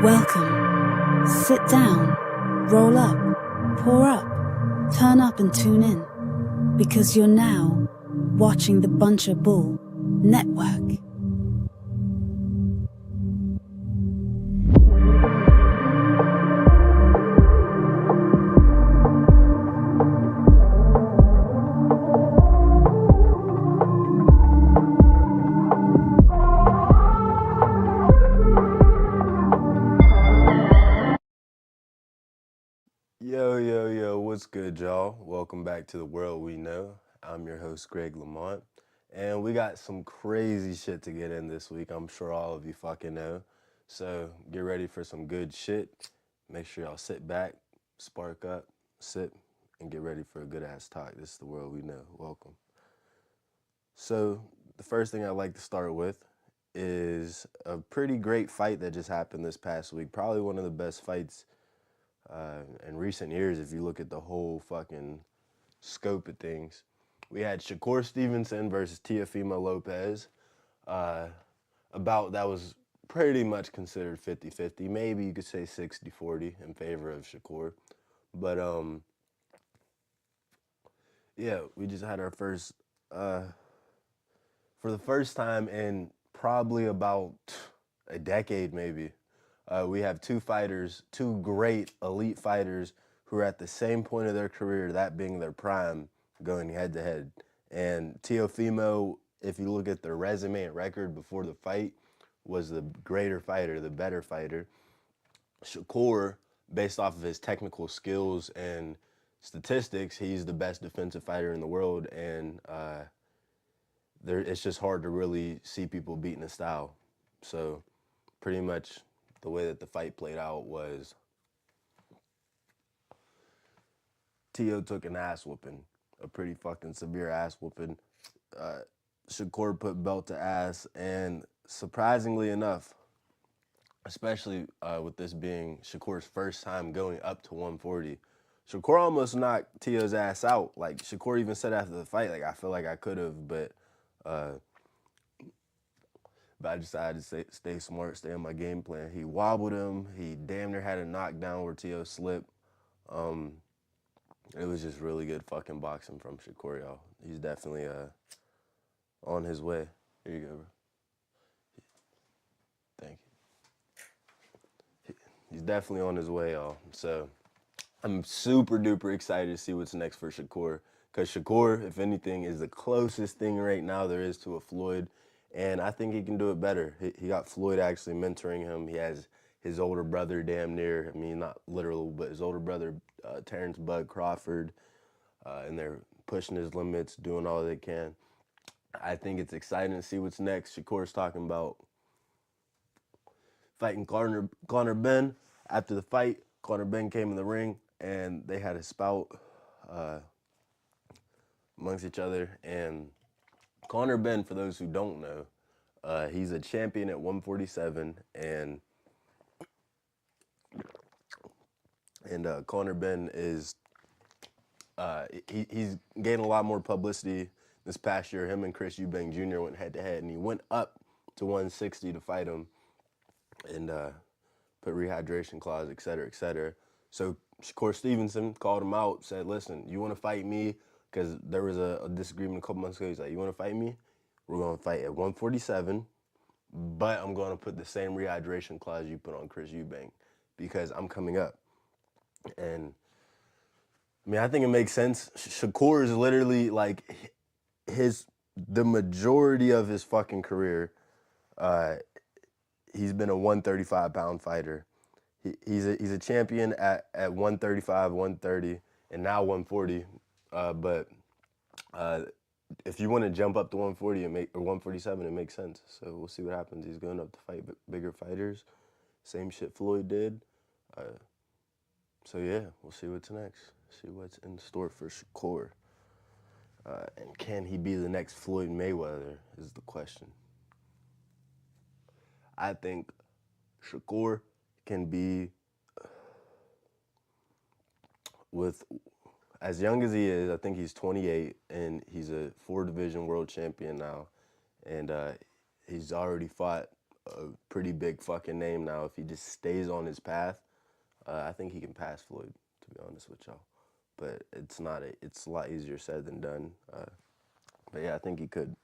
Welcome. Sit down, roll up, pour up, turn up and tune in. Because you're now watching the Buncher Bull Network. Yo, what's good, y'all? Welcome back to the world we know. I'm your host, Greg Lamont, and we got some crazy shit to get in this week. I'm sure all of you fucking know. So get ready for some good shit. Make sure y'all sit back, spark up, sip, and get ready for a good ass talk. This is the world we know. Welcome. So the first thing I'd like to start with is a pretty great fight that just happened this past week. Probably one of the best fights in recent years, if you look at the whole fucking scope of things. We had Shakur Stevenson versus Teofimo Lopez. That was pretty much considered 50-50. Maybe you could say 60-40 in favor of Shakur. But, yeah, we just had our first, for the first time in probably about a decade maybe, we have two great elite fighters who are at the same point of their career, that being their prime, going head to head. And Teofimo, if you look at their resume and record before the fight, was the greater fighter, the better fighter. Shakur, based off of his technical skills and statistics, he's the best defensive fighter in the world, and it's just hard to really see people beating his style. So pretty much the way that the fight played out was Teo took an ass whooping, a pretty fucking severe ass whooping. Shakur put belt to ass, and surprisingly enough, especially with this being Shakur's first time going up to 140, Shakur almost knocked Teo's ass out. Like, Shakur even said after the fight, like, I feel like I could have, but I decided to stay smart, stay on my game plan. He wobbled him. He damn near had a knockdown where Teo slipped. It was just really good fucking boxing from Shakur, y'all. He's definitely on his way. Here you go, bro. Thank you. He's definitely on his way, y'all. So I'm super duper excited to see what's next for Shakur. Because Shakur, if anything, is the closest thing right now there is to a Floyd. And I think he can do it better. He got Floyd actually mentoring him. He has his older brother damn near, I mean, not literal, but his older brother, Terrence Bud Crawford, and they're pushing his limits, doing all they can. I think it's exciting to see what's next. Shakur's talking about fighting Conor Ben. After the fight, Conor Ben came in the ring, and they had a spout amongst each other, and Conor Ben, for those who don't know, he's a champion at 147, and Conor Ben is he's gained a lot more publicity this past year. Him and Chris Eubank Jr. went head to head, and he went up to 160 to fight him, and put rehydration clause, et cetera, et cetera. So Shakur Stevenson called him out, said, "Listen, you want to fight me?" Because there was a disagreement a couple months ago. He's like, "You want to fight me? We're going to fight at 147, but I'm going to put the same rehydration clause you put on Chris Eubank because I'm coming up." And I mean, I think it makes sense. Shakur is literally like the majority of his fucking career, he's been a 135-pound fighter. He's a champion at 135, 130, and now 140. But if you want to jump up to 140 or 147, it makes sense. So we'll see what happens. He's going up to fight bigger fighters. Same shit Floyd did. So yeah, we'll see what's next. See what's in store for Shakur. And can he be the next Floyd Mayweather is the question. I think Shakur can be, with as young as he is, I think he's 28, and he's a 4-division world champion now. And he's already fought a pretty big fucking name now. If he just stays on his path, I think he can pass Floyd, to be honest with y'all. But it's not. It's a lot easier said than done. But yeah, I think he could.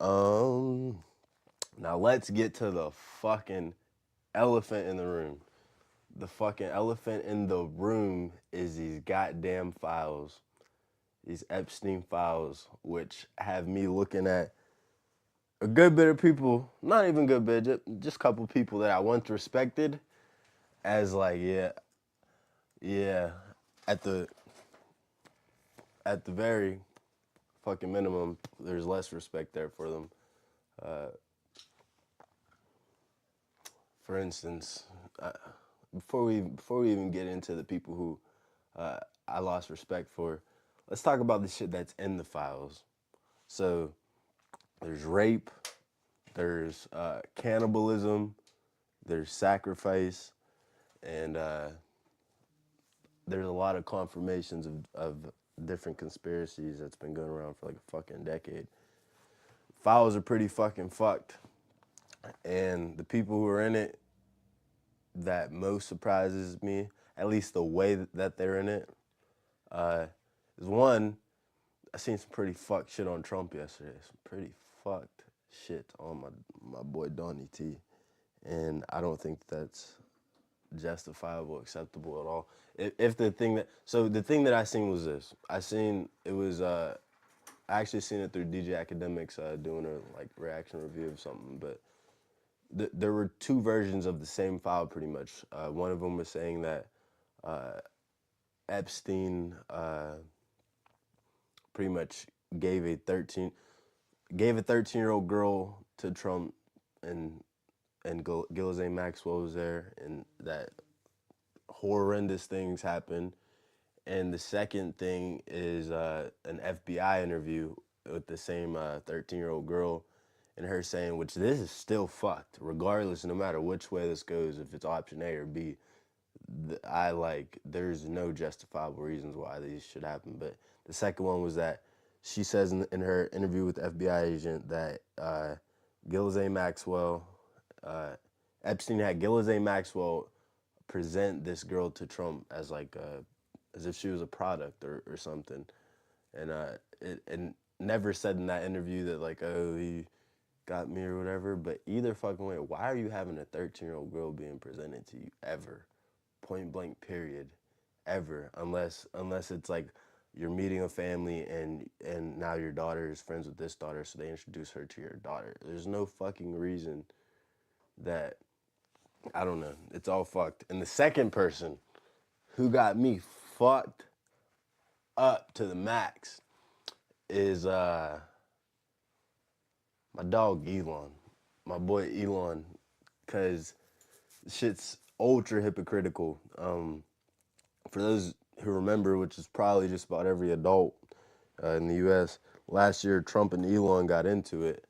Um, Now let's get to the fucking elephant in the room. The fucking elephant in the room is these goddamn files. These Epstein files, which have me looking at a good bit of people, not even good bit, just a couple people that I once respected as like, yeah, at the at the very fucking minimum, there's less respect there for them. For instance, before we even get into the people who I lost respect for, let's talk about the shit that's in the files. So there's rape, there's cannibalism, there's sacrifice, and there's a lot of confirmations of different conspiracies that's been going around for like a fucking decade. Files are pretty fucking fucked, and the people who are in it that most surprises me, at least the way that they're in it, is one, I seen some pretty fucked shit on Trump yesterday. Some pretty fucked shit on my boy Donnie T. And I don't think that's justifiable, acceptable at all. If the thing that, so the thing that I seen was this. I actually seen it through DJ Academics doing a like reaction review of something, but there were two versions of the same file pretty much. One of them was saying that Epstein pretty much gave a 13-year-old girl to Trump, and Ghislaine Maxwell was there, and that horrendous things happened. And the second thing is an FBI interview with the same 13-year-old girl, and her saying, which this is still fucked, regardless, no matter which way this goes, if it's option A or B. There's no justifiable reasons why these should happen. But the second one was that she says in her interview with the FBI agent that Ghislaine Maxwell, Epstein had Ghislaine Maxwell present this girl to Trump as like as if she was a product or something, and it never said in that interview that like, oh, he got me or whatever. But either fucking way, why are you having a 13-year-old girl being presented to you ever, point blank period, ever, unless it's like you're meeting a family and now your daughter is friends with this daughter, so they introduce her to your daughter. There's no fucking reason that, I don't know, it's all fucked. And the second person who got me fucked up to the max is my dog Elon, my boy Elon, cause shit's ultra hypocritical. For those who remember, which is probably just about every adult in the U.S., last year Trump and Elon got into it,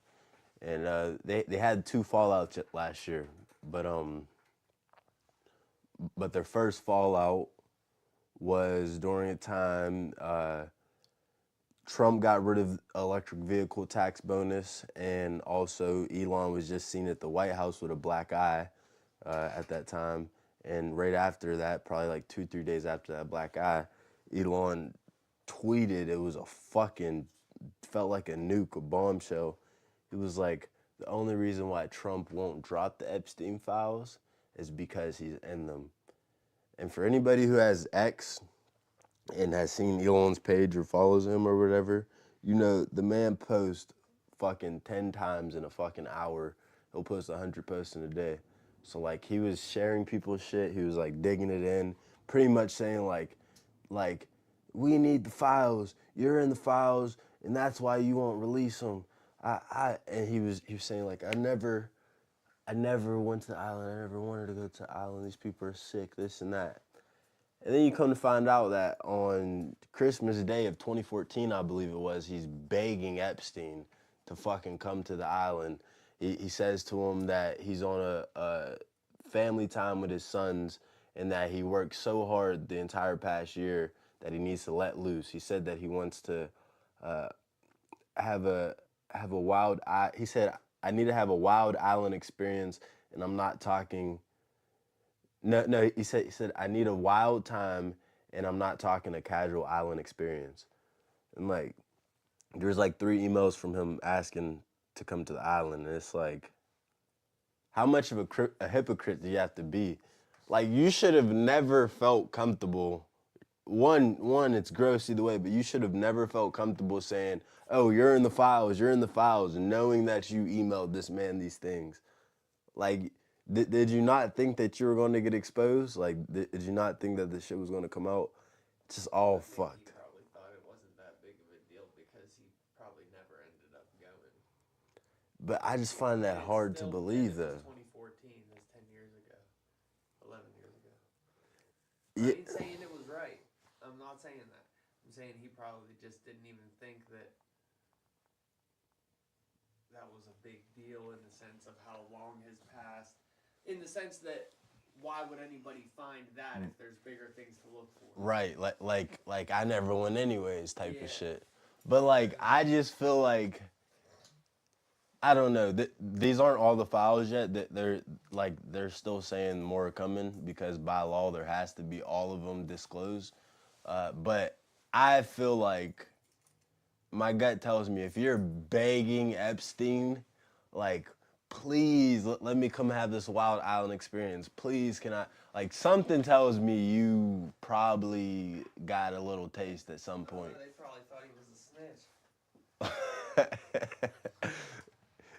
and they had two fallouts last year, but their first fallout was during a time Trump got rid of electric vehicle tax bonus, and also Elon was just seen at the White House with a black eye at that time. And right after that, probably like 2-3 days after that black eye, Elon tweeted, it was a fucking, felt like a nuke, a bombshell. He was like, the only reason why Trump won't drop the Epstein files is because he's in them. And for anybody who has X and has seen Elon's page or follows him or whatever, you know, the man posts fucking 10 times in a fucking hour. He'll post 100 posts in a day. So like he was sharing people's shit. He was like digging it in, pretty much saying like, we need the files. You're in the files, and that's why you won't release them. And he was saying like, I never went to the island. I never wanted to go to the island. These people are sick, this and that. And then you come to find out that on Christmas Day of 2014, I believe it was, he's begging Epstein to fucking come to the island. He says to him that he's on a family time with his sons, and that he worked so hard the entire past year that he needs to let loose. He said that he wants to have a wild eye. He said, I need to have a wild island experience, and I'm not talking. No. He said I need a wild time, and I'm not talking a casual island experience. And like, there's like 3 emails from him asking to come to the island, and it's like, how much of a hypocrite do you have to be? Like, you should have never felt comfortable. One, it's gross either way, but you should have never felt comfortable saying, "Oh, you're in the files," and knowing that you emailed this man these things. Like, did you not think that you were going to get exposed? Like, did you not think that this shit was going to come out? It's just all fucked. He probably thought it wasn't that big of a deal because he probably never ended up going. But I just find that hard to believe, though. 2014, that's 10 years ago, 11 years ago. Yeah. I ain't saying it was right. I'm not saying that. I'm saying he probably just didn't even think that that was a big deal in the sense of how long has passed. In the sense that why would anybody find that if there's bigger things to look for? Right, like I never won anyways type of shit. But like, I just feel like, I don't know. These aren't all the files yet. They're still saying more are coming because by law there has to be all of them disclosed. But I feel like my gut tells me if you're begging Epstein, like, please let me come have this wild island experience. Please, can I? Like, something tells me you probably got a little taste at some point. They probably thought he was a snitch.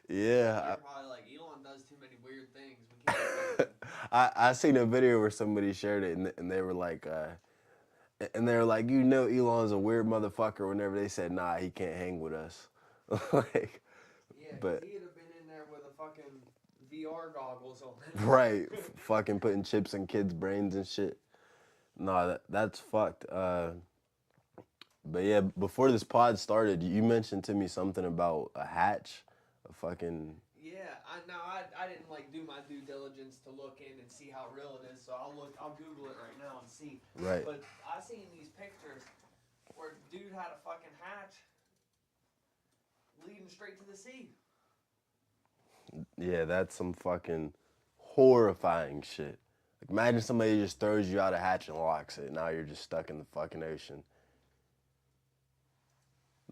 Yeah. They're probably like, Elon does too many weird things. We can't. I seen a video where somebody shared it, and they were like, you know, Elon's a weird motherfucker. Whenever they said, nah, he can't hang with us. Like, yeah, but he'd have been in there with a fucking VR goggles on. right, fucking putting chips in kids' brains and shit. Nah, that's fucked. But yeah, before this pod started, you mentioned to me something about a hatch, a fucking. Yeah, I didn't like do my due diligence to look in and see how real it is, so I'll Google it right now and see. Right. But I seen these pictures where dude had a fucking hatch leading straight to the sea. Yeah, that's some fucking horrifying shit. Like, imagine somebody just throws you out a hatch and locks it. Now you're just stuck in the fucking ocean.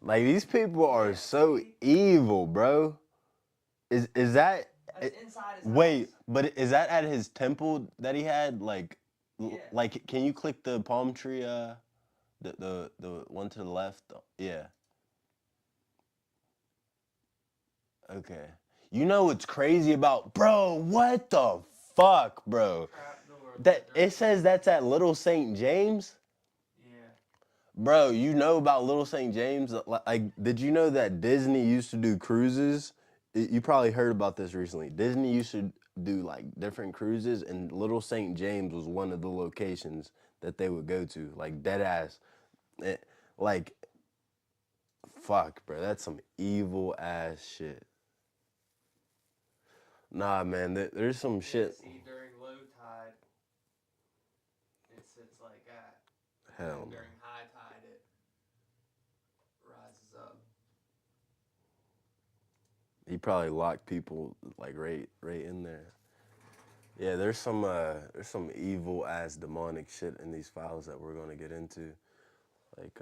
Like, these people are so evil, bro. Is that? That's inside his Wait, house. but is that at his temple that he had? Like, Yeah. like, can you click the palm tree? The one to the left. Yeah. Okay. You know what's crazy about, bro? What the fuck, bro? That it says that's at Little St. James. Yeah. Bro, you know about Little St. James? Like, did you know that Disney used to do cruises? You probably heard about this recently. Disney used to do like different cruises, and Little St. James was one of the locations that they would go to. Like, dead ass. Like, fuck, bro. That's some evil ass shit. Nah, man. There's some shit. See, during low tide, it sits like that. Hell And no. during high tide, it rises up. He probably locked people like right in there. Yeah, there's some evil ass demonic shit in these files that we're gonna get into, like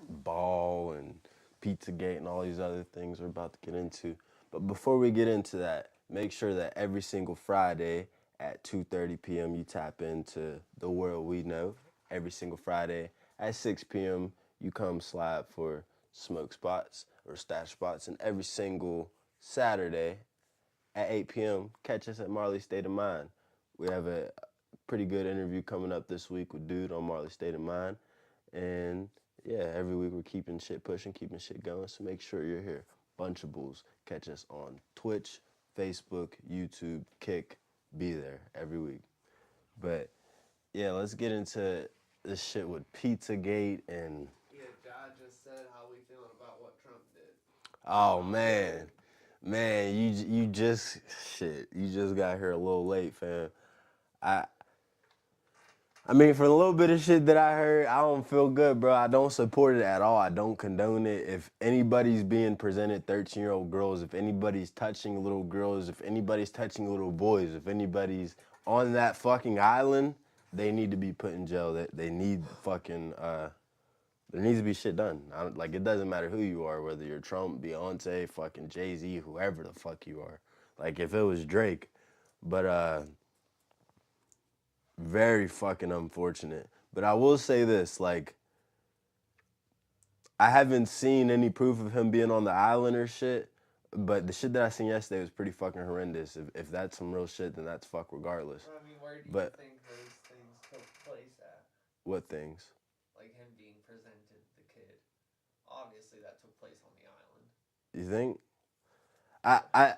Ball and Pizzagate and all these other things we're about to get into. But before we get into that, make sure that every single Friday at 2:30 p.m. you tap into The World We Know. Every single Friday at 6 p.m. you come slide for smoke spots or stash spots, and every single Saturday at 8 p.m. catch us at Marley's State of Mind. We have a pretty good interview coming up this week with Dude on Marley's State of Mind, and yeah, every week we're keeping shit pushing, keeping shit going. So make sure you're here. Bunchables. Catch us on Twitch, Facebook, YouTube, Kick. Be there every week. But yeah, let's get into this shit with Pizzagate and. Yeah, God just said how we feeling about what Trump did. Oh man, you just got here a little late, fam. I mean, for the little bit of shit that I heard, I don't feel good, bro. I don't support it at all. I don't condone it. If anybody's being presented 13-year-old girls, if anybody's touching little girls, if anybody's touching little boys, if anybody's on that fucking island, they need to be put in jail. They need fucking, there needs to be shit done. Like, it doesn't matter who you are, whether you're Trump, Beyonce, fucking Jay-Z, whoever the fuck you are. Like, if it was Drake. But, very fucking unfortunate. But I will say this, like, I haven't seen any proof of him being on the island or shit, but the shit that I seen yesterday was pretty fucking horrendous. If that's some real shit, then that's fuck regardless. I mean, where do you But think those things took place at? what things? Like him being presented the kid. Obviously, that took place on the island. You think?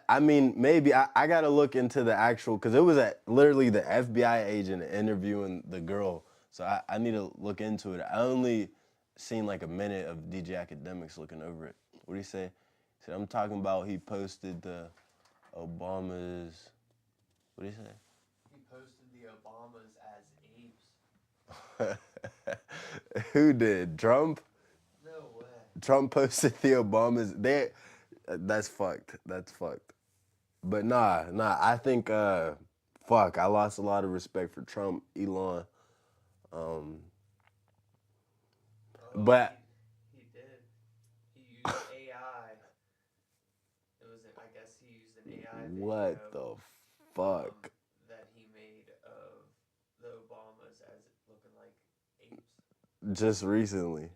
I mean, maybe I gotta look into the actual, because it was literally the FBI agent interviewing the girl, so I need to look into it. I only seen like a minute of DJ Academics looking over it. What do you say? He said, I'm talking about he posted the Obama's, what do you say? He posted the Obamas as apes. Who did? Trump? No way. Trump posted the Obamas. That's fucked. That's fucked. But nah. I think, fuck. I lost a lot of respect for Trump, Elon. But he did. He used AI. I guess he used an AI video. What the fuck? That he made of the Obamas as looking like apes. Just recently. Yeah.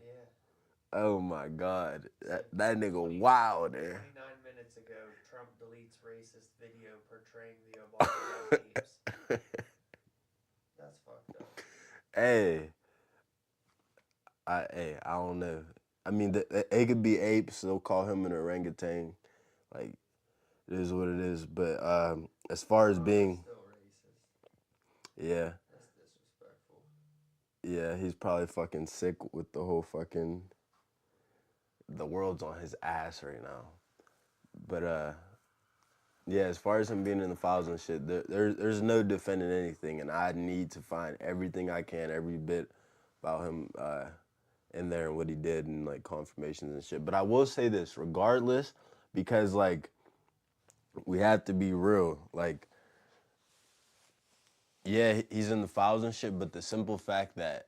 Oh my God. That nigga wild there. 29 minutes ago, Trump deletes racist video portraying the Obamas as apes. That's fucked up. Hey, I don't know. I mean, it could be apes. They'll call him an orangutan. Like, it is what it is. But as far as being, Still racist. yeah, That's disrespectful. yeah, he's probably fucking sick with the whole fucking, the world's on his ass right now. But yeah, as far as him being in the files and shit, there's no defending anything, and I need to find everything I can, every bit about him in there and what he did and like confirmations and shit. But I will say this, regardless, because like we have to be real. Like, yeah, he's in the files and shit, but the simple fact that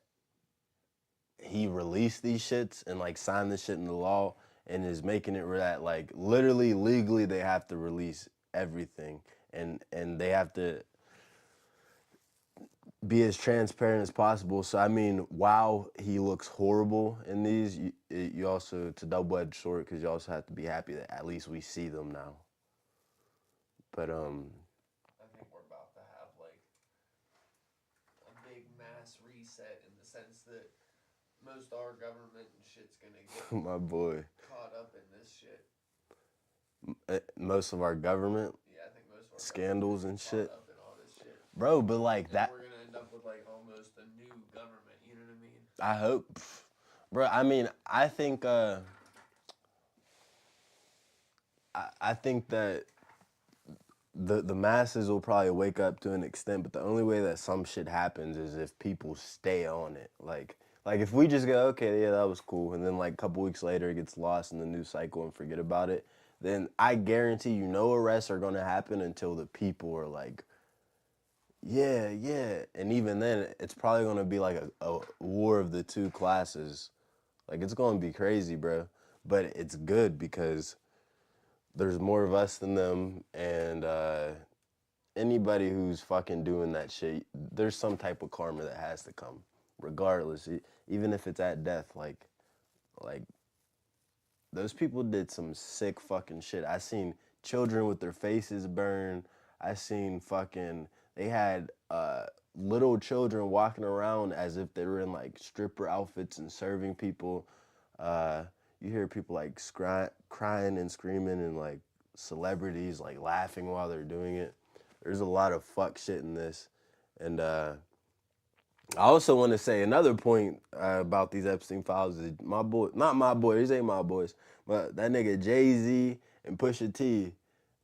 he released these shits and like signed this shit into law and is making it that like literally legally they have to release everything and they have to be as transparent as possible. So I mean, while he looks horrible in these, you also, it's a double-edged sword because you also have to be happy that at least we see them now. But I think we're about to have like a big mass reset in the sense that most of our government and shit's gonna get my boy, caught up in this shit. most of our government, Yeah, I think most of our scandals and shit, caught up in all this shit. bro. But like And that, we're gonna end up with like almost a new government. You know what I mean? I hope, bro. I mean, I think I think that the masses will probably wake up to an extent, but the only way that some shit happens is if people stay on it. Like if we just go, okay, yeah, that was cool, and then like a couple weeks later it gets lost in the news cycle and forget about it, then I guarantee you no arrests are gonna happen until the people are like, yeah, and even then it's probably gonna be like a war of the two classes. Like, it's gonna be crazy, bro. But it's good because there's more of us than them, and anybody who's fucking doing that shit, there's some type of karma that has to come, regardless, even if it's at death. Like those people did some sick fucking shit. I seen children with their faces burned. I seen fucking, they had little children walking around as if they were in like stripper outfits and serving people. You hear people like crying and screaming, and like celebrities like laughing while they're doing it. There's a lot of fuck shit in this. And I also want to say another point about these Epstein files is my boy, not my boy, these ain't my boys, but that nigga Jay-Z and Pusha T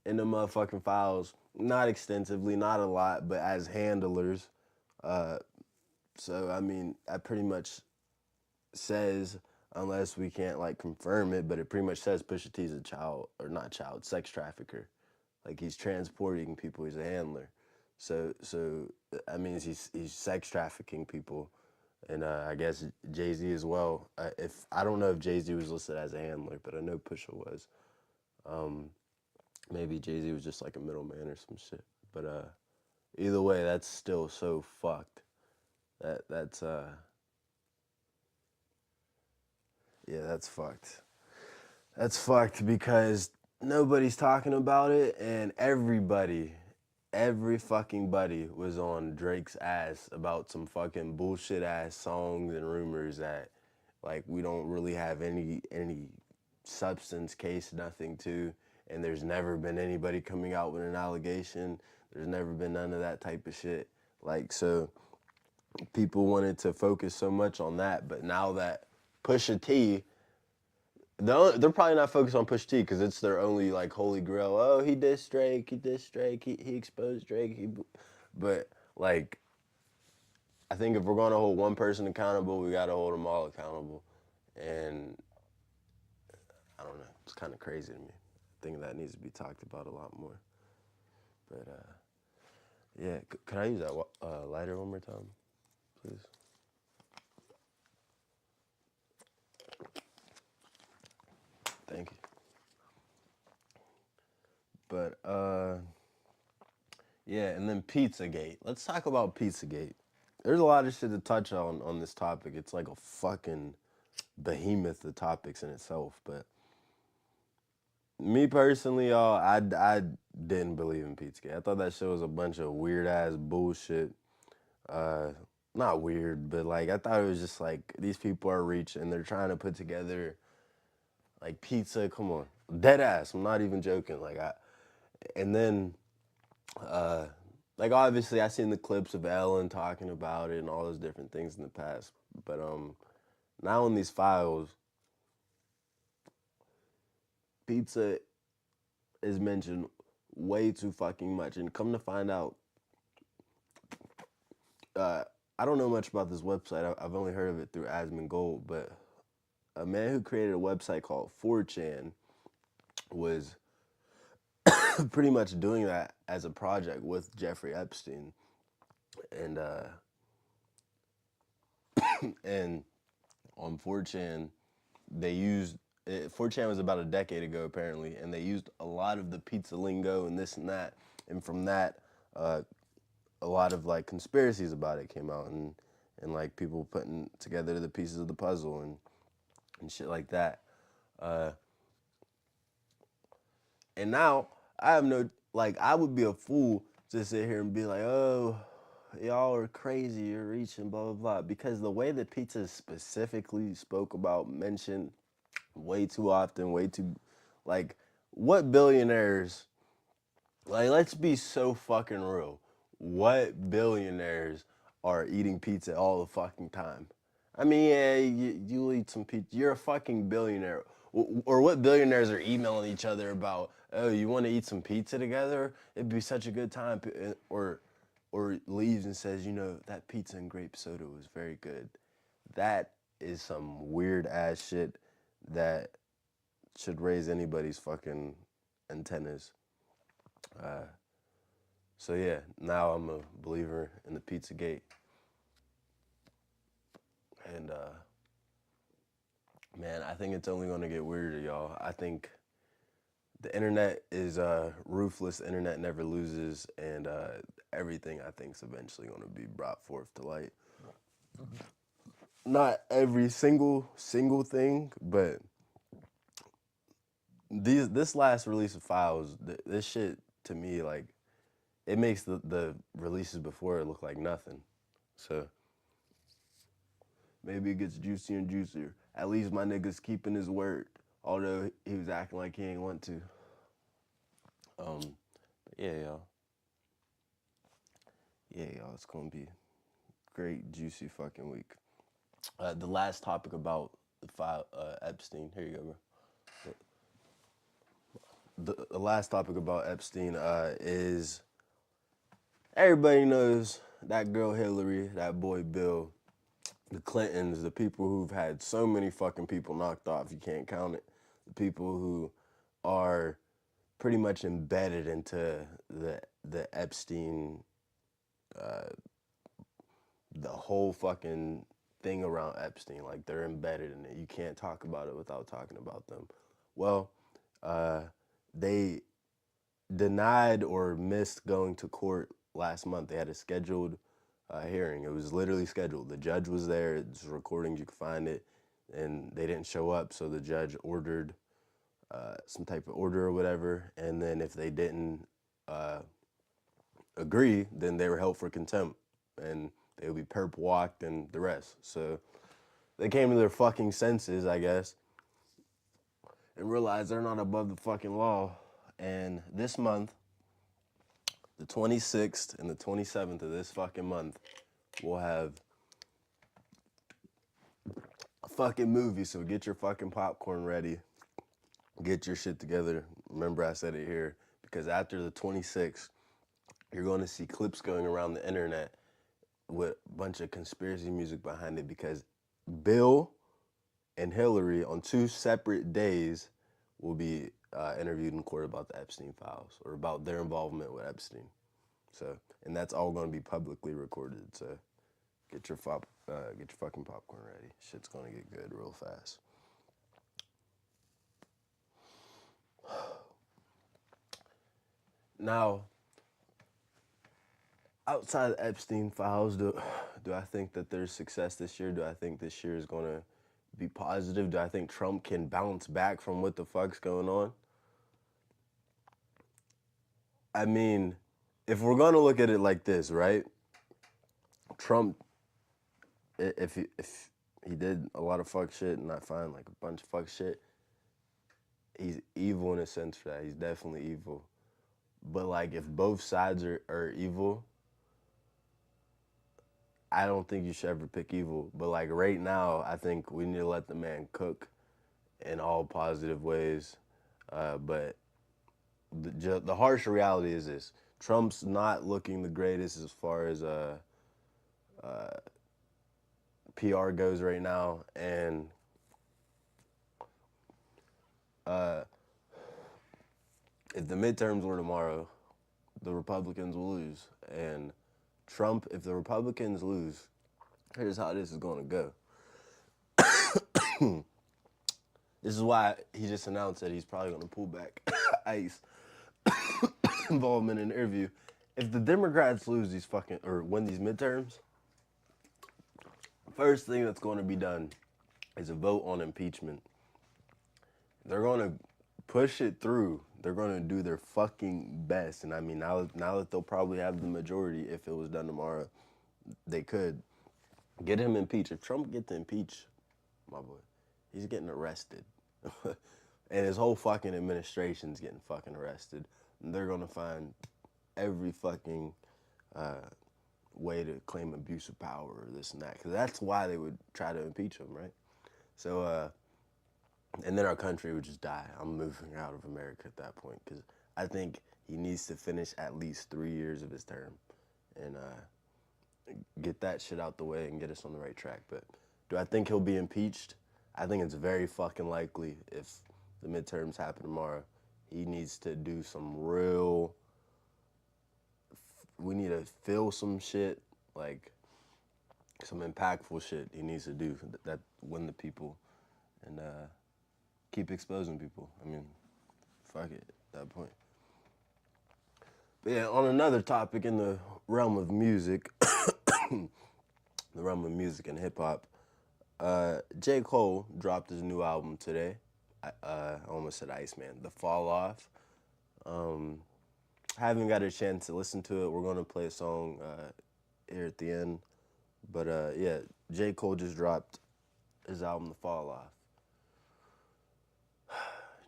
in the motherfucking files, not extensively, not a lot, but as handlers, So I mean, that pretty much says, unless we can't like confirm it, but it pretty much says Pusha T's a child, or not child, sex trafficker. Like he's transporting people. He's a handler. So that means he's sex trafficking people, and I guess Jay-Z as well. If I don't know if Jay-Z was listed as a handler, but I know Pusha was. Maybe Jay-Z was just like a middleman or some shit. But either way, that's still so fucked. That's yeah, that's fucked. That's fucked because nobody's talking about it, and every fucking buddy was on Drake's ass about some fucking bullshit ass songs and rumors that like we don't really have any substance case, nothing to, and there's never been anybody coming out with an allegation. There's never been none of that type of shit. Like, so people wanted to focus so much on that, but now that Pusha T, they're probably not focused on Pusha T because it's their only like holy grail. Oh, he dissed Drake, he exposed Drake, but like, I think if we're going to hold one person accountable, we got to hold them all accountable, and I don't know, it's kind of crazy to me. I think that needs to be talked about a lot more. But yeah, could I use that lighter one more time, please? Thank you. But yeah, and then Pizzagate. Let's talk about Pizzagate. There's a lot of shit to touch on this topic. It's like a fucking behemoth of topics in itself. But me personally, y'all, I didn't believe in Pizzagate. I thought that shit was a bunch of weird ass bullshit. Not weird, but like I thought it was just like these people are rich and they're trying to put together like pizza. Come on, dead ass. I'm not even joking. And then like obviously I seen the clips of Ellen talking about it and all those different things in the past, but now in these files, pizza is mentioned way too fucking much, and come to find out, I don't know much about this website. I've only heard of it through Asmongold, but a man who created a website called 4chan was pretty much doing that as a project with Jeffrey Epstein, and and on 4chan, they used 4chan was about a decade ago apparently, and they used a lot of the pizza lingo and this and that, and from that, a lot of like conspiracies about it came out, and like people putting together the pieces of the puzzle and shit like that. And now I have no, like, I would be a fool to sit here and be like, oh, y'all are crazy, you're reaching, blah, blah, blah. Because the way that pizza specifically spoke about, mentioned way too often, way too, like, what billionaires, like, let's be so fucking real. What billionaires are eating pizza all the fucking time? I mean, yeah, you eat some pizza. You're a fucking billionaire. Or what billionaires are emailing each other about, oh, you want to eat some pizza together? It'd be such a good time. Or leaves and says, you know, that pizza and grape soda was very good. That is some weird ass shit that should raise anybody's fucking antennas. So yeah, now I'm a believer in the Pizzagate. And man, I think it's only gonna get weirder, y'all. I think the internet is ruthless. The internet never loses, and everything I think is eventually gonna be brought forth to light. Not every single thing, but this last release of files, this shit to me, like, it makes the releases before it look like nothing. So maybe it gets juicier and juicier. At least my nigga's keeping his word, although he was acting like he ain't want to. But yeah, y'all. Yeah, y'all. It's gonna be a great, juicy fucking week. The last topic about the file, Epstein. Here you go, bro. The last topic about Epstein is everybody knows that girl Hillary, that boy Bill, the Clintons, the people who've had so many fucking people knocked off, you can't count it. The people who are pretty much embedded into the Epstein, the whole fucking thing around Epstein. Like, they're embedded in it. You can't talk about it without talking about them. Well, they denied or missed going to court last month. They had a scheduled hearing. It was literally scheduled. The judge was there. It's recordings. You can find it. And they didn't show up, so the judge ordered some type of order or whatever. And then if they didn't agree, then they were held for contempt. And they would be perp walked and the rest. So they came to their fucking senses, I guess, and realized they're not above the fucking law. And this month, the 26th and the 27th of this fucking month, we'll have a fucking movie. So get your fucking popcorn ready. Get your shit together. Remember I said it here. Because after the 26th, you're going to see clips going around the internet with a bunch of conspiracy music behind it, because Bill and Hillary on 2 separate days will be interviewed in court about the Epstein files, or about their involvement with Epstein. So, and that's all going to be publicly recorded. So get your fucking popcorn ready. Shit's going to get good real fast. Now, outside of the Epstein files, do I think that there's success this year? Do I think this year is going to be positive? Do I think Trump can bounce back from what the fuck's going on? I mean, if we're going to look at it like this, right? Trump, if he did a lot of fuck shit, and I find like a bunch of fuck shit, he's evil in a sense for that. He's definitely evil. But like, if both sides are evil, I don't think you should ever pick evil. But like right now, I think we need to let the man cook in all positive ways. But the harsh reality is this: Trump's not looking the greatest as far as PR goes right now, and if the midterms were tomorrow, the Republicans will lose. And Trump, if the Republicans lose, here's how this is going to go. This is why he just announced that he's probably going to pull back ICE involvement in the interview. If the Democrats lose these or win these midterms, first thing that's going to be done is a vote on impeachment. They're going to push it through. They're going to do their fucking best. And I mean, now that they'll probably have the majority, if it was done tomorrow, they could get him impeached. If Trump gets impeached, my boy, he's getting arrested. And his whole fucking administration's getting fucking arrested. And they're going to find every fucking way to claim abuse of power or this and that. Because that's why they would try to impeach him, right? So, and then our country would just die. I'm moving out of America at that point, because I think he needs to finish at least 3 years of his term and get that shit out the way and get us on the right track. But do I think he'll be impeached? I think it's very fucking likely. If the midterms happen tomorrow, he needs to do some real, we need to fill some shit, like some impactful shit he needs to do that win the people and keep exposing people. I mean, fuck it at that point. But yeah, on another topic in the realm of music, the realm of music and hip hop, J. Cole dropped his new album today. I almost said Iceman, The Fall Off. Haven't got a chance to listen to it. We're going to play a song here at the end. But yeah, J. Cole just dropped his album, The Fall Off.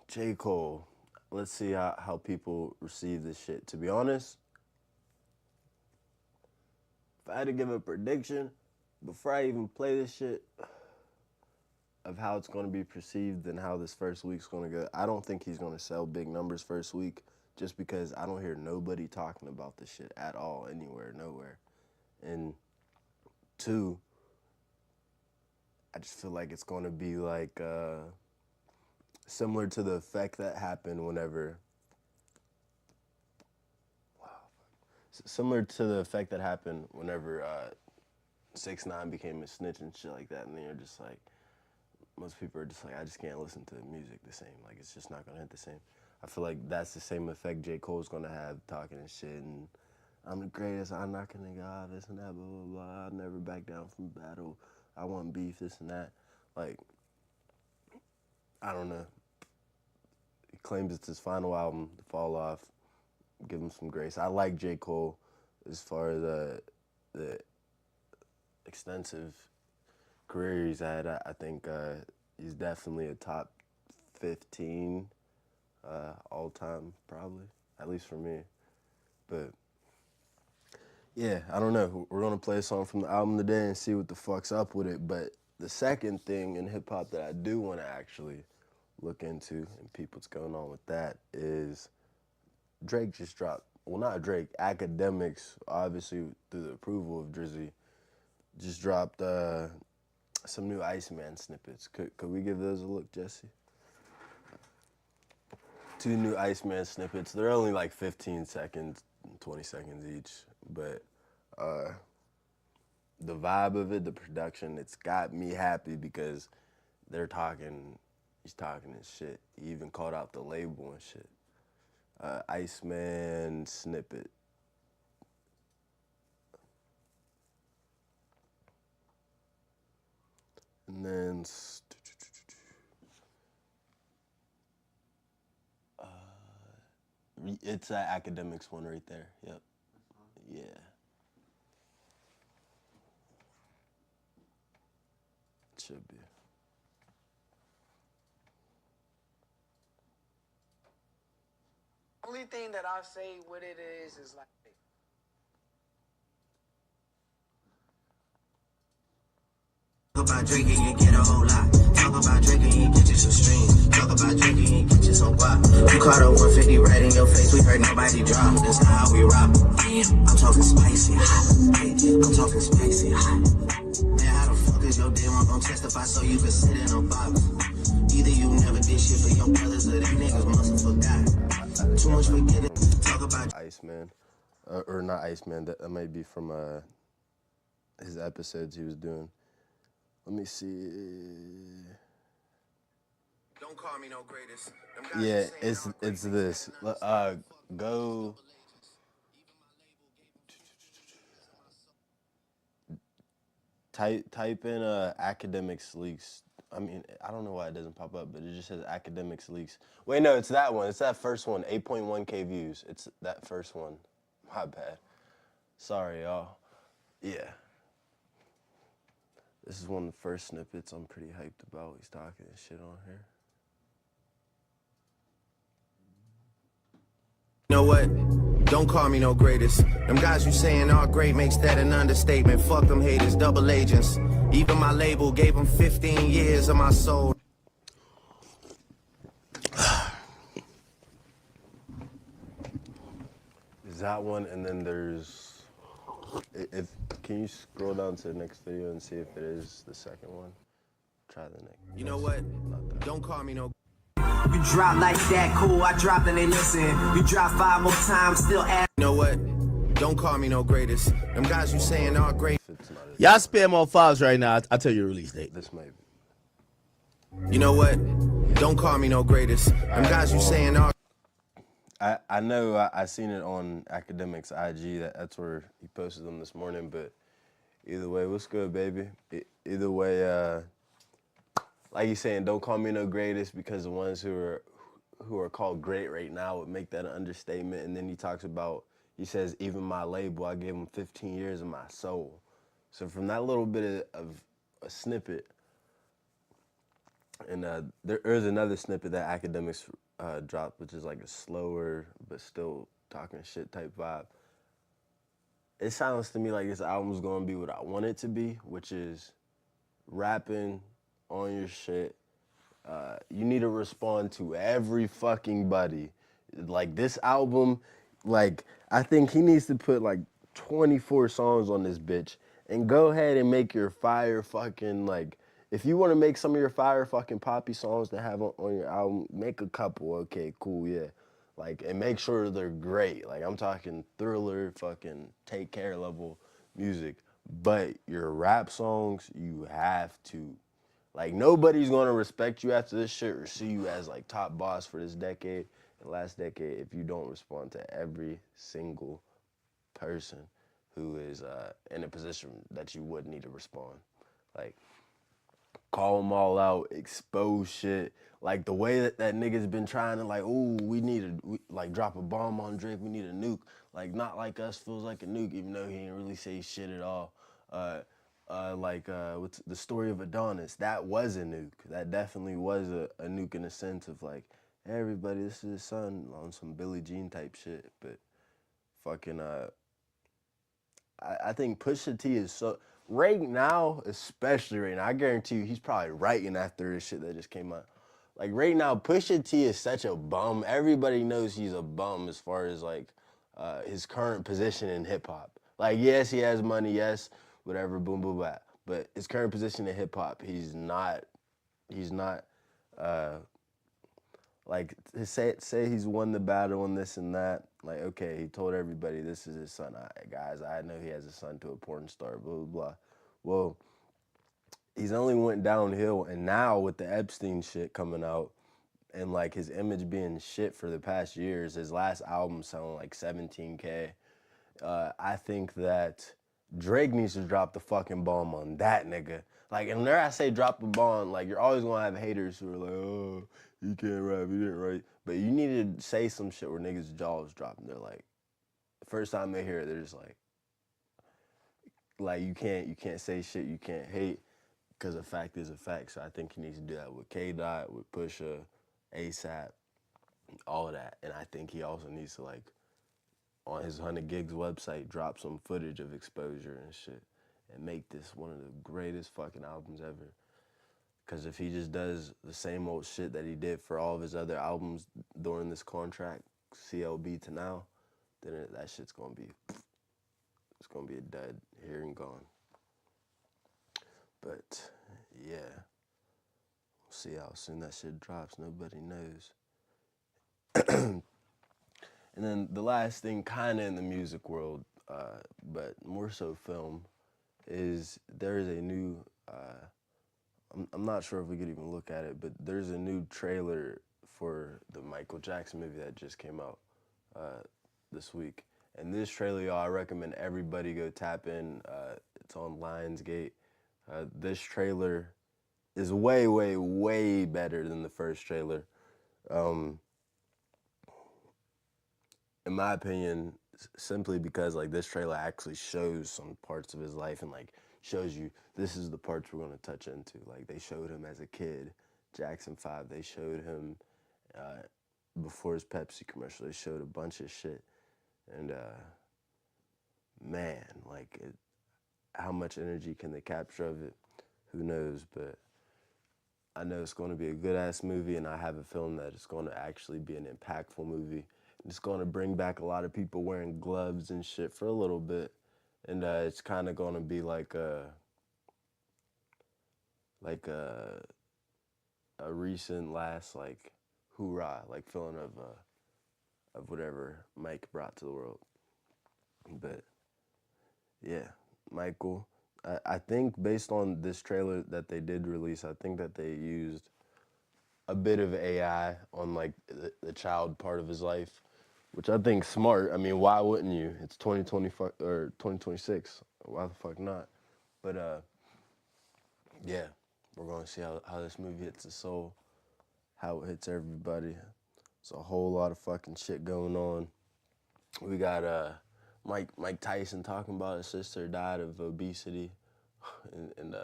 J. Cole, let's see how people receive this shit. To be honest, if I had to give a prediction before I even play this shit of how it's going to be perceived and how this first week's going to go, I don't think he's going to sell big numbers first week, just because I don't hear nobody talking about this shit at all, anywhere, nowhere. And two, I just feel like it's going to be like similar to the effect that happened whenever. Similar to the effect that happened whenever 6ix9ine became a snitch and shit like that, and then you're just like, most people are just like, I just can't listen to music the same. Like, it's just not gonna hit the same. I feel like that's the same effect J. Cole's gonna have talking and shit, and I'm the greatest, I'm not gonna God, this and that, blah, blah, blah. I'll never back down from battle. I want beef, this and that. Like, I don't know. He claims it's his final album, The Fall Off. Give him some grace. I like J. Cole as far as the extensive career he's had. I think he's definitely a top 15 all time, probably, at least for me. But yeah, I don't know. We're gonna play a song from the album today and see what the fuck's up with it. But the second thing in hip hop that I do want to actually look into and peep what's going on with that is Drake just dropped. Well, not Drake. Academics, obviously through the approval of Drizzy, just dropped some new Iceman snippets. Could we give those a look, Jesse? 2 new Iceman snippets. They're only like 15 seconds, 20 seconds each, but the vibe of it, the production, it's got me happy because he's talking his shit. He even called out the label and shit. Iceman snippet. And then it's that Academics one right there. Yep. Yeah. It should be. Only thing that I say what it is like. Talk about Drake and you get a whole lot. Talk about Drake and you get you some streams. Talk about Drake and you get you some guap. You caught a 150 right in your face. We heard nobody drop. That's how we rock. I'm talking spicy hot. I'm talking spicy hot. Man, how the fuck is your day one gonna testify so you can sit in a box? Either you never did shit for your brothers or them niggas must have forgot. Too much forgetting. Talk about Iceman. Or not Iceman. That might be from his episodes he was doing. Let me see. Don't call me no greatest. Yeah, it's this. Go. Type in academics leaks. I mean, I don't know why it doesn't pop up, but it just says academics leaks. Wait, no, it's that one. It's that first one. 8.1K views. It's that first one. My bad. Sorry, y'all. Yeah. This is one of the first snippets I'm pretty hyped about. He's talking and shit on here. You know what? Don't call me no greatest. Them guys you saying are great makes that an understatement. Fuck them haters, double agents. Even my label gave them 15 years of my soul. Is that one, and then there's... Can you scroll down to the next video and see if it is the second one? Try the next. You know what? Don't call me no. You drop like that, cool. I drop and they listen. You drop 5 more times, still add. You know what? Don't call me no greatest. Them guys you saying are great. Y'all spam on files right now. I'll tell you your release date. This might be. You know what? Don't call me no greatest. Them guys you saying are. I know I seen it on Academics IG. That's where he posted them this morning. But either way, what's good, baby? Either way, like he's saying, don't call me no greatest because the ones who are called great right now would make that an understatement. And then he says, even my label, I gave him 15 years of my soul. So from that little bit of a snippet, and there's another snippet that Academics dropped, which is like a slower but still talking shit type vibe. It sounds to me like this album's gonna be what I want it to be, which is rapping on your shit. You need to respond to every fucking buddy. Like this album, like I think he needs to put like 24 songs on this bitch and go ahead and make your fire fucking like if you want to make some of your fire fucking poppy songs to have on your album, make a couple. Okay, cool, yeah. Like and make sure they're great. Like I'm talking Thriller, fucking Take Care level music. But your rap songs, you have to. Like nobody's gonna respect you after this shit or see you as like top boss for this decade and last decade if you don't respond to every single person who is in a position that you would need to respond. Like, call them all out, expose shit. Like, the way that niggas been trying to, like, ooh, like, drop a bomb on Drake, we need a nuke. Like, Not Like Us feels like a nuke, even though he didn't really say shit at all. With the story of Adonis, that was a nuke. That definitely was a nuke in the sense of, like, hey, everybody, this is his son on some Billie Jean type shit. But fucking, I think Pusha T is so right now, especially right now. I guarantee you, he's probably writing after this shit that just came out. Like right now, Pusha T is such a bum. Everybody knows he's a bum as far as like his current position in hip hop. Like yes, he has money. Yes, whatever. Boom, boom, bap. But his current position in hip hop, he's not. He's not. Like say he's won the battle and this and that. Like okay, he told everybody this is his son. Guys, I know he has a son to a porn star. Blah blah blah. Well, he's only went downhill, and now with the Epstein shit coming out, and like his image being shit for the past years, his last album selling like 17K. I think that Drake needs to drop the fucking bomb on that nigga. Like, and there I say drop the bomb, like you're always gonna have haters who are like, oh, you can't rap, you didn't write. But you need to say some shit where niggas' jaws drop and they're like, the first time they hear it, they're just like you can't say shit, you can't hate, because a fact is a fact. So I think he needs to do that with K Dot, with Pusha, ASAP, all of that. And I think he also needs to like on his 100 Gigs website, drop some footage of exposure and shit and make this one of the greatest fucking albums ever. Because if he just does the same old shit that he did for all of his other albums during this contract, CLB to now, then that shit's gonna be, it's gonna be a dud here and gone. But yeah, we'll see how soon that shit drops. Nobody knows. And then the last thing, kind of in the music world, but more so film, is there is a new, I'm not sure if we could even look at it, but there's a new trailer for the Michael Jackson movie that just came out this week. And this trailer, y'all, I recommend everybody go tap in. It's on Lionsgate. This trailer is way, way, way better than the first trailer. In my opinion, simply because like this trailer actually shows some parts of his life and like shows you this is the parts we're gonna touch into. Like they showed him as a kid, Jackson 5. They showed him before his Pepsi commercial. They showed a bunch of shit, and man, like how much energy can they capture of it? Who knows? But I know it's going to be a good ass movie, and I have a feeling that it's going to actually be an impactful movie. It's going to bring back a lot of people wearing gloves and shit for a little bit, and it's kind of going to be like a recent last like hoorah, like feeling of whatever Mike brought to the world. But yeah, Michael. I think based on this trailer that they did release, I think that they used a bit of AI on like the child part of his life, which I think smart. I mean, why wouldn't you? It's 2020 or 2026. Why the fuck not? But yeah, we're gonna see how this movie hits the soul, how it hits everybody. It's a whole lot of fucking shit going on. We got Mike Tyson talking about his sister died of obesity and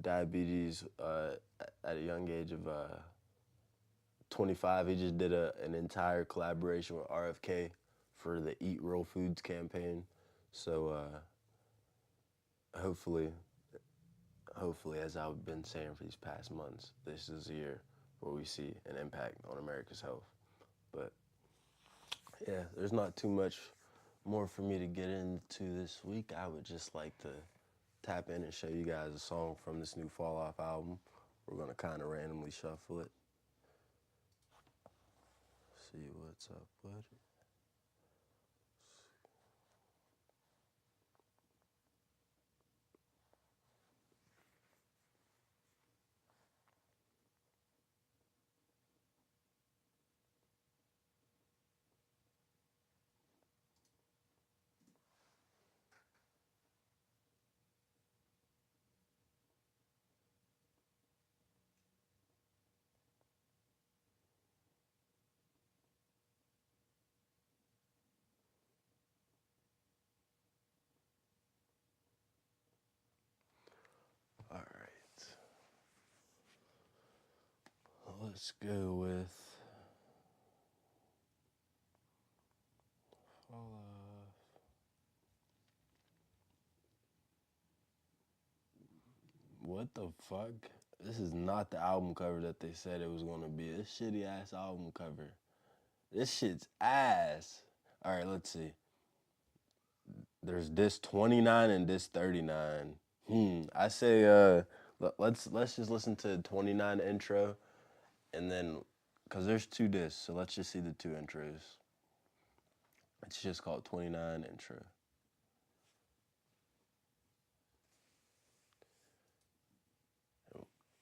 diabetes at a young age of 25. He just did an entire collaboration with RFK for the Eat Real Foods campaign. So hopefully, as I've been saying for these past months, this is a year where we see an impact on America's health. But yeah, there's not too much more for me to get into this week, I would just like to tap in and show you guys a song from this new Fall Off album. We're gonna kind of randomly shuffle it. See what's up with it. All right. Let's go with Fall Off. What the fuck? This is not the album cover that they said it was gonna be. This shitty ass album cover. This shit's ass. All right, let's see. There's disc 29 and disc 39. I say let's just listen to 29 intro, and then cause there's 2 discs, so let's just see the 2 intros. It's just called 29 intro.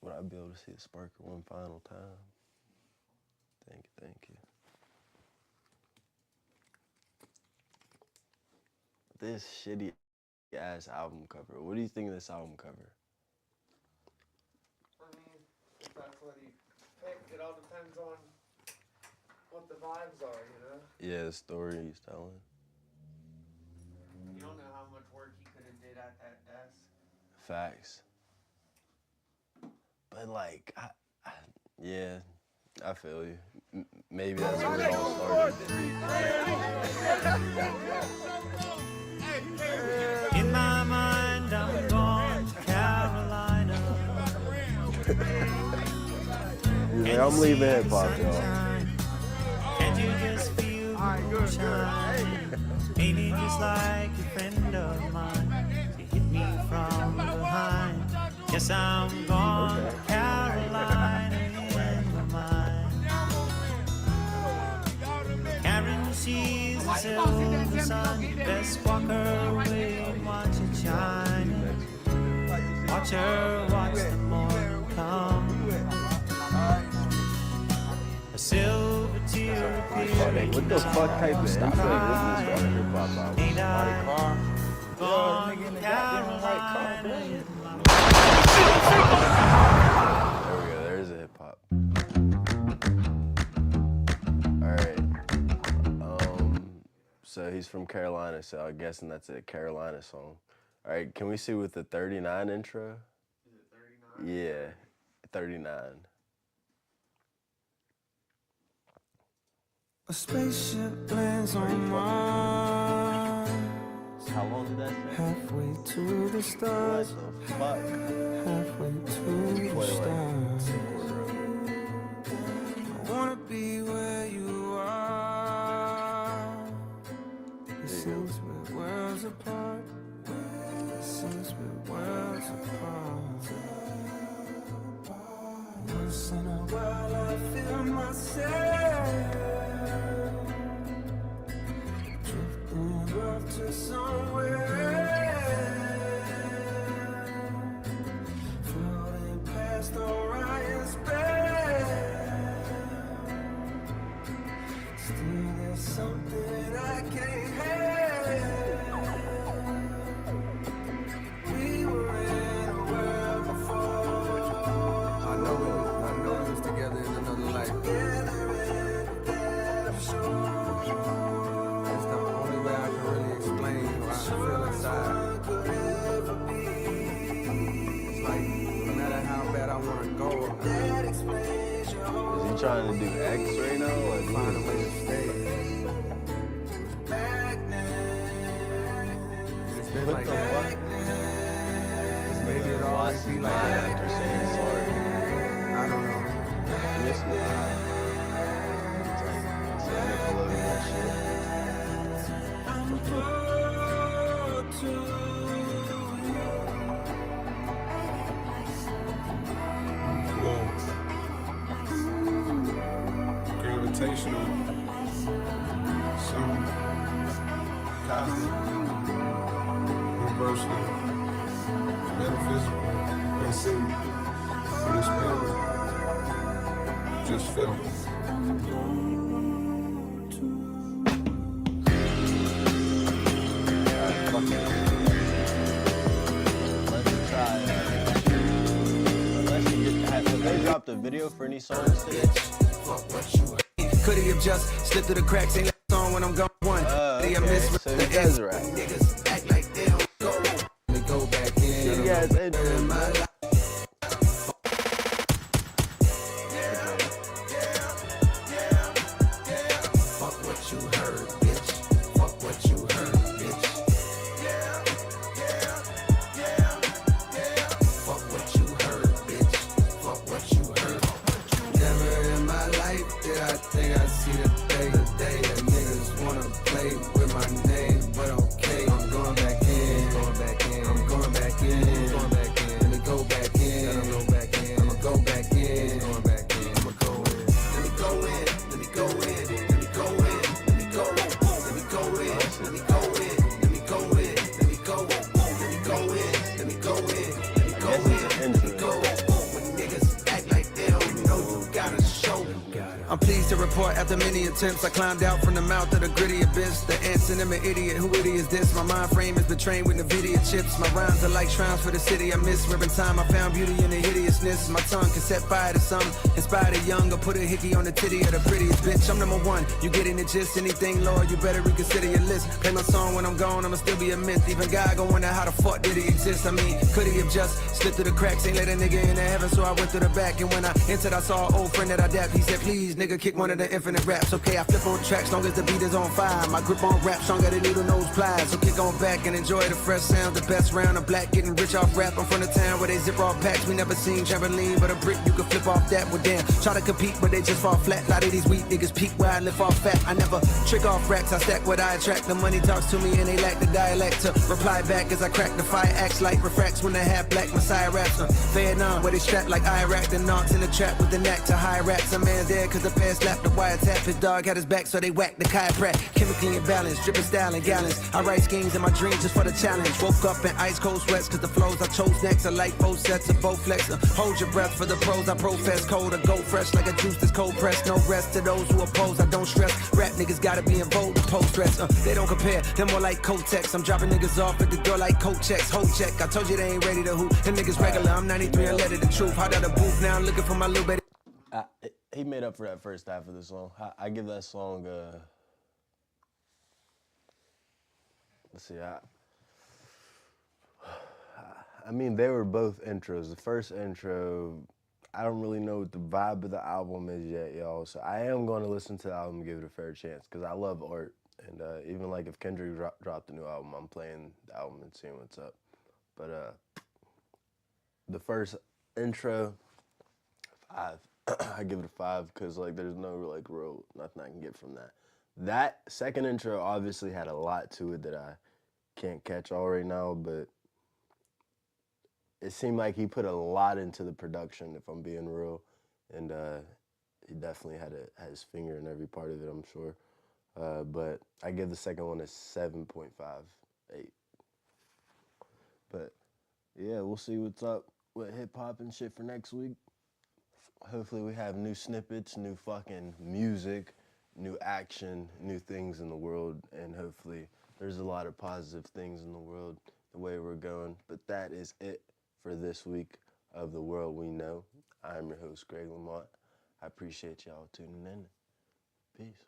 Would I be able to see the sparker one final time? Thank you. This shitty ass album cover. What do you think of this album cover? I mean, if that's what he picked, it all depends on what the vibes are, you know? Yeah, the story he's telling. You don't know how much work he could have did at that desk. Facts. But like, yeah, I feel you. Maybe that's where it all started. In my mind, I'm going to Carolina. He's like, I'm leaving hip hop, y'all. And you just feel the shine. Ain't it just like a friend of mine? You hit me from behind. Yes, I'm going to Carolina in my mind. Karen, she's the silver sun. Best walk her away and watch it shine. Watch her watch the morning come. A silver tear appearing. What the fuck type of stuff is this fucking hip hop album? Ain't I gone to Carolina? There we go, there's a hip hop. Alright. So he's from Carolina, so I'm guessing that's a Carolina song. Alright, can we see with the 39 intro? Is it 39? Yeah, 39. A spaceship lands on Mars. How long did that take? Halfway to the stars. What the fuck? Halfway to the stars. I wanna be where you are. It seems we're worlds apart. It seems we're worlds apart. Once in a while I feel myself drifting off to somewhere, floating past Orion's belt. Still there's something I can't help. We were in a world before. I know we was together in another life. Together in a damn shore. It's the only way I can really explain how I feel inside. It's like, no matter how bad I want to go, Is he trying to do X right now? Like, find a way to stay. It's been like that. Maybe it always be like that. After saying sorry. I don't know. Miss me. It's like, Nickelodeon that shit. Gravitational, some cosmic, universal, metaphysical, unseen, unexplainable. Just feel it. Have they dropped a video for any songs today? Could he have just slipped through the cracks? Ain't that song when I'm gone one. Okay, so he does rap. Niggas act like they don't go. Let me go back in. You guys In my life. Fuck what you heard, bitch. Fuck what you heard, bitch. Fuck what you heard, bitch. Fuck what you heard. Never in my life did I think I'd see the day that niggas wanna play with my name, but okay, I'm going back in, I'm going back in, let me go back in, I'ma go back in, I'ma go in, let me go in, let me go in, let me go in, let me go, let me go in, let me go in, let me go in, let me go, let me go in, let me go in, let me go in, let me go. When niggas act like they don't know, you gotta show them. I'm pleased to report after many attempts I climbed out from the mouth of the gritty abyss. The answer, I'm an idiot, who idiot is this? My mind frame has been trained with NVIDIA chips. My rhymes are like shrines for the city I miss. Ripping time, I found beauty in the hideousness. My tongue can set fire to some, inspire the young, or put a hickey on the titty of the prettiest bitch. I'm number one, you getting the gist? Anything, Lord, you better reconsider your list. Play my song when I'm gone, I'ma still be a myth. Even God gon' wonder how the fuck did he exist? I mean, could he have just slipped through the cracks? Ain't let a nigga into heaven, so I went through the back. And when I entered, I saw an old friend that I dapped. He said, please, nigga, kick one of the infinite raps. Okay, I flip on tracks long as the beat is on fire. My grip on rap stronger than needle nose pliers. So kick on back and enjoy the fresh sound. The best round of black, getting rich off rap. I'm from the town where they zip off packs. We never seen trampoline, but a brick you can flip off that. Well, damn, try to compete, but they just fall flat. A lot of these weak niggas peak where I lift off fat. I never trick off racks, I stack what I attract. The money talks to me and they lack the dialect to reply back as I crack the fire. Acts like refracts when they have black Messiah raps. Vietnam, where they strap like Iraq. The knots in the trap with the knack to high raps. A man there cause the past slapped the wiretap. His dog had his back, so they whacked the chiropract. Chemically imbalanced, dripping style in gallons. I write schemes in my dreams just for the challenge. Woke up in ice cold sweats, cause the flows I chose next are like both sets of both flex. Hold your breath for the pros I profess. Cold or go fresh like a juice that's cold pressed. No rest to those who oppose, I don't stress. Rap niggas gotta be in vogue to post stress. They don't compare, they're more like Kotex. I'm dropping niggas off at the door like coat checks. Hold check, I told you they ain't ready to hoop. Them niggas regular, I'm 93 and let it the truth. Hot out the booth now, looking for my little baby. He made up for that first half of the song. I give that song, let's see, I mean, they were both intros. The first intro, I don't really know what the vibe of the album is yet, y'all. So I am going to listen to the album and give it a fair chance because I love art. And even like if Kendrick dropped a new album, I'm playing the album and seeing what's up. But the first intro, 5. I give it a 5 because like there's no like real nothing I can get from that. That second intro obviously had a lot to it that I can't catch all right now, but it seemed like he put a lot into the production, if I'm being real, and he definitely had his finger in every part of it, I'm sure. But I give the second one a 7.58. But yeah, we'll see what's up with hip hop and shit for next week. Hopefully we have new snippets, new fucking music, new action, new things in the world, and hopefully there's a lot of positive things in the world the way we're going. But that is it for this week of The World We Know. I'm your host, Greg Lamont. I appreciate y'all tuning in. Peace.